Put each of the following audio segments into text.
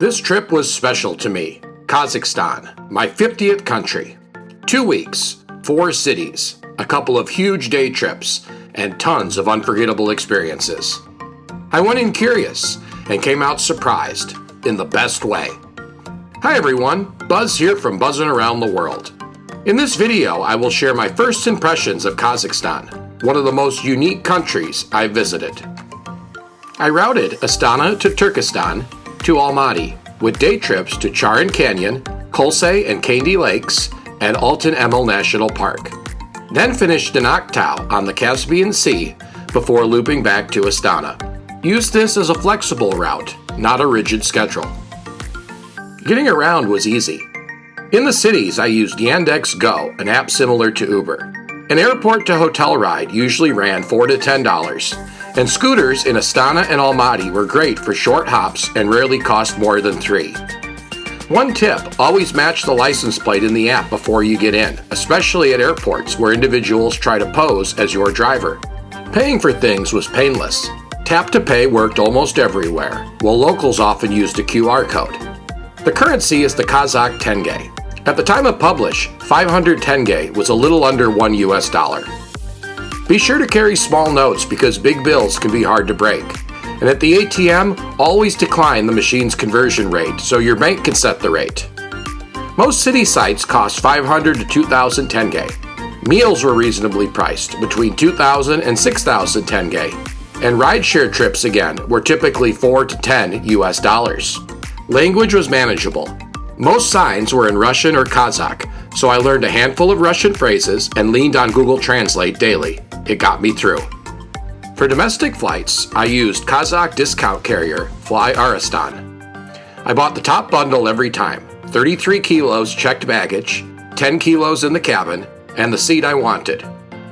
This trip was special to me. Kazakhstan, my 50th country. 2 weeks, 4 cities, a couple of huge day trips, and tons of unforgettable experiences. I went in curious and came out surprised in the best way. Hi everyone, Buzz here from Buzzin' Around the World. In this video, I will share my first impressions of Kazakhstan, one of the most unique countries I've visited. I routed Astana to Turkistan to Almaty, with day trips to Charyn Canyon, Kolsay and Kaindy Lakes, and Altyn-Emel National Park. Then finished in Aktau on the Caspian Sea before looping back to Astana. Used this as a flexible route, not a rigid schedule. Getting around was easy. In the cities, I used Yandex Go, an app similar to Uber. An airport to hotel ride usually ran $4 to $10, and scooters in Astana and Almaty were great for short hops and rarely cost more than $3. One tip, always match the license plate in the app before you get in, especially at airports where individuals try to pose as your driver. Paying for things was painless. Tap to pay worked almost everywhere, while locals often used a QR code. The currency is the Kazakh tenge. At the time of publish, 500 tenge was a little under $1 US. Be sure to carry small notes because big bills can be hard to break. And at the ATM, always decline the machine's conversion rate so your bank can set the rate. Most city sites cost 500 to 2,000 tenge. Meals were reasonably priced, between 2,000 and 6,000 tenge. And rideshare trips again were typically 4 to 10 US. Language was manageable. Most signs were in Russian or Kazakh, so I learned a handful of Russian phrases and leaned on Google Translate daily. It got me through. For domestic flights, I used Kazakh discount carrier Fly Aristan. I bought the top bundle every time, 33 kilos checked baggage, 10 kilos in the cabin, and the seat I wanted.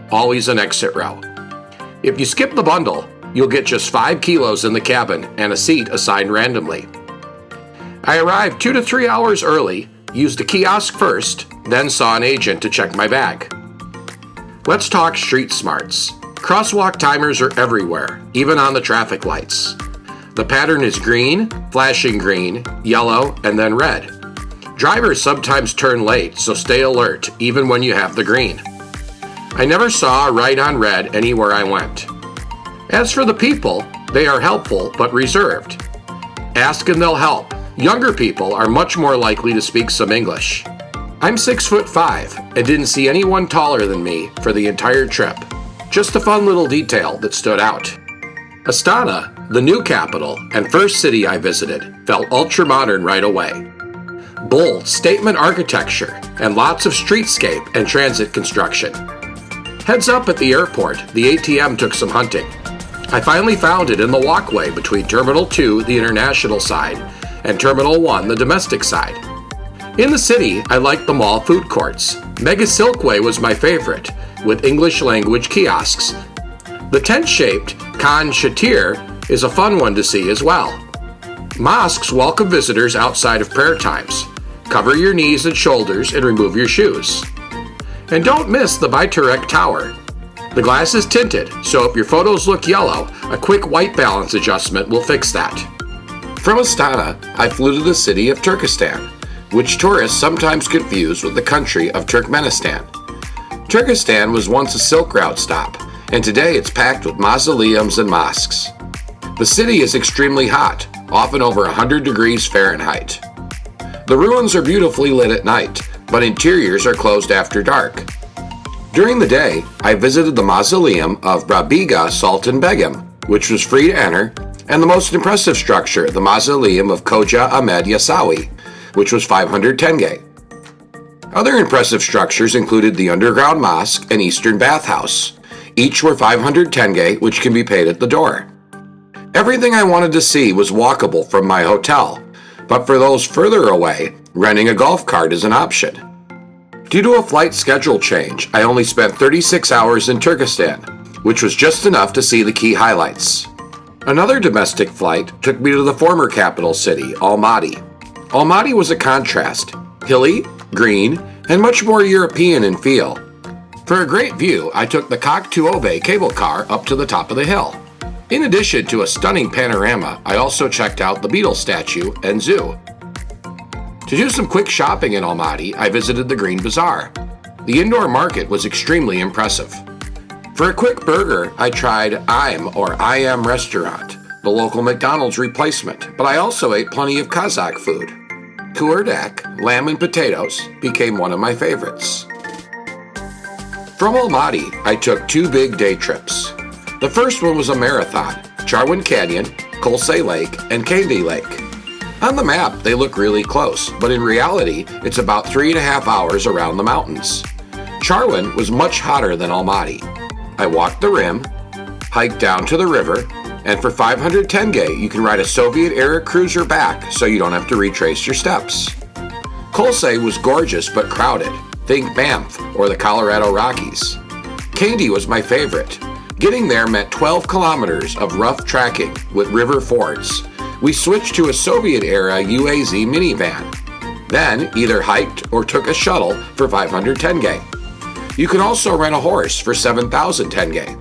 Always an exit row. If you skip the bundle, you'll get just 5 kilos in the cabin and a seat assigned randomly. I arrived 2 to 3 hours early, used a kiosk first, then saw an agent to check my bag. Let's talk street smarts. Crosswalk timers are everywhere, even on the traffic lights. The pattern is green, flashing green, yellow, and then red. Drivers sometimes turn late, so stay alert, even when you have the green. I never saw a right on red anywhere I went. As for the people, they are helpful but reserved. Ask and they'll help. Younger people are much more likely to speak some English. I'm 6'5" and didn't see anyone taller than me for the entire trip. Just a fun little detail that stood out. Astana, the new capital and first city I visited, felt ultra-modern right away. Bold, statement architecture and lots of streetscape and transit construction. Heads up at the airport, the ATM took some hunting. I finally found it in the walkway between Terminal 2, the international side, and Terminal 1, the domestic side. In the city, I liked the mall food courts. Mega Silkway was my favorite, with English language kiosks. The tent-shaped Khan Shatir is a fun one to see as well. Mosques welcome visitors outside of prayer times. Cover your knees and shoulders and remove your shoes. And don't miss the Bayturek Tower. The glass is tinted, so if your photos look yellow, a quick white balance adjustment will fix that. From Astana, I flew to the city of Turkistan, which tourists sometimes confuse with the country of Turkmenistan. Turkistan was once a Silk Route stop, and today it's packed with mausoleums and mosques. The city is extremely hot, often over 100 degrees Fahrenheit. The ruins are beautifully lit at night, but interiors are closed after dark. During the day, I visited the mausoleum of Babiga Sultan Begim, which was free to enter, and the most impressive structure, the mausoleum of Khoja Ahmed Yasawi, which was 500 tenge. Other impressive structures included the underground mosque and eastern bathhouse. Each were 500 tenge, which can be paid at the door. Everything I wanted to see was walkable from my hotel, but for those further away, renting a golf cart is an option. Due to a flight schedule change, I only spent 36 hours in Turkistan, which was just enough to see the key highlights. Another domestic flight took me to the former capital city, Almaty. Almaty was a contrast, hilly, green, and much more European in feel. For a great view, I took the Aktau cable car up to the top of the hill. In addition to a stunning panorama, I also checked out the beetle statue and zoo. To do some quick shopping in Almaty, I visited the Green Bazaar. The indoor market was extremely impressive. For a quick burger, I tried I Am restaurant, the local McDonald's replacement, but I also ate plenty of Kazakh food. Kuerdek, lamb and potatoes, became one of my favorites. From Almaty, I took 2 big day trips. The first one was a marathon, Charyn Canyon, Kolsay Lake, and Kaindy Lake. On the map, they look really close, but in reality, it's about 3.5 hours around the mountains. Charyn was much hotter than Almaty. I walked the rim, hiked down to the river, and for 500 tenge, you can ride a Soviet-era cruiser back so you don't have to retrace your steps. Kolsay was gorgeous but crowded. Think Banff or the Colorado Rockies. Kaindy was my favorite. Getting there meant 12 kilometers of rough trekking with river fords. We switched to a Soviet-era UAZ minivan. Then either hiked or took a shuttle for 500 tenge. You can also rent a horse for 7,000 tenge.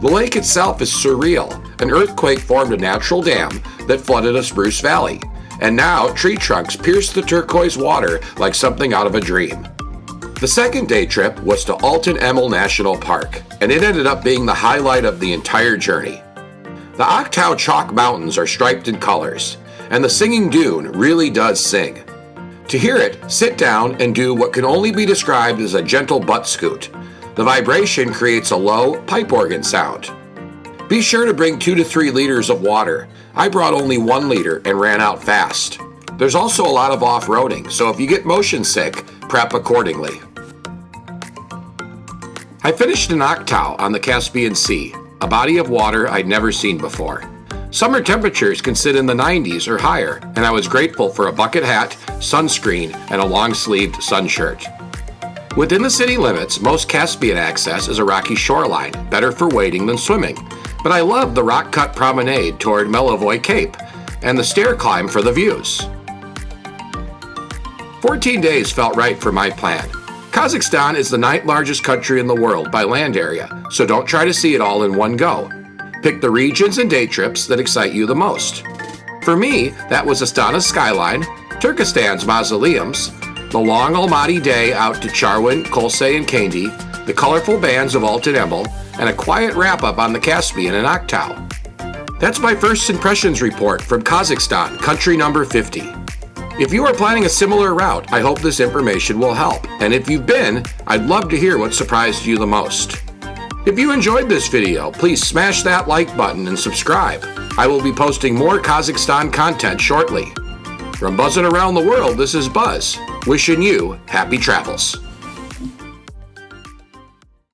The lake itself is surreal. An earthquake formed a natural dam that flooded a spruce valley, and now tree trunks pierce the turquoise water like something out of a dream. The second day trip was to Altyn-Emel National Park, and it ended up being the highlight of the entire journey. The Aktau chalk mountains are striped in colors, and the singing dune really does sing. To hear it, sit down and do what can only be described as a gentle butt scoot. The vibration creates a low pipe organ sound. Be sure to bring 2 to 3 liters of water. I brought only 1 liter and ran out fast. There's also a lot of off-roading, so if you get motion sick, prep accordingly. I finished in Aktau on the Caspian Sea, a body of water I'd never seen before. Summer temperatures can sit in the 90s or higher, and I was grateful for a bucket hat, sunscreen, and a long-sleeved sun shirt. Within the city limits, most Caspian access is a rocky shoreline, better for wading than swimming, but I love the rock-cut promenade toward Melivoy Cape and the stair climb for the views. 14 days felt right for my plan. Kazakhstan is the 9th largest country in the world by land area, so don't try to see it all in one go. Pick the regions and day trips that excite you the most. For me, that was Astana's skyline, Turkistan's mausoleums, the long Almaty day out to Charyn, Kolsay, and Kaindy, the colorful bands of Altyn-Emel, and a quiet wrap-up on the Caspian and Aktau. That's my first impressions report from Kazakhstan, country number 50. If you are planning a similar route, I hope this information will help. And if you've been, I'd love to hear what surprised you the most. If you enjoyed this video, please smash that like button and subscribe. I will be posting more Kazakhstan content shortly. From Buzzing Around the World, this is Buzz, wishing you happy travels.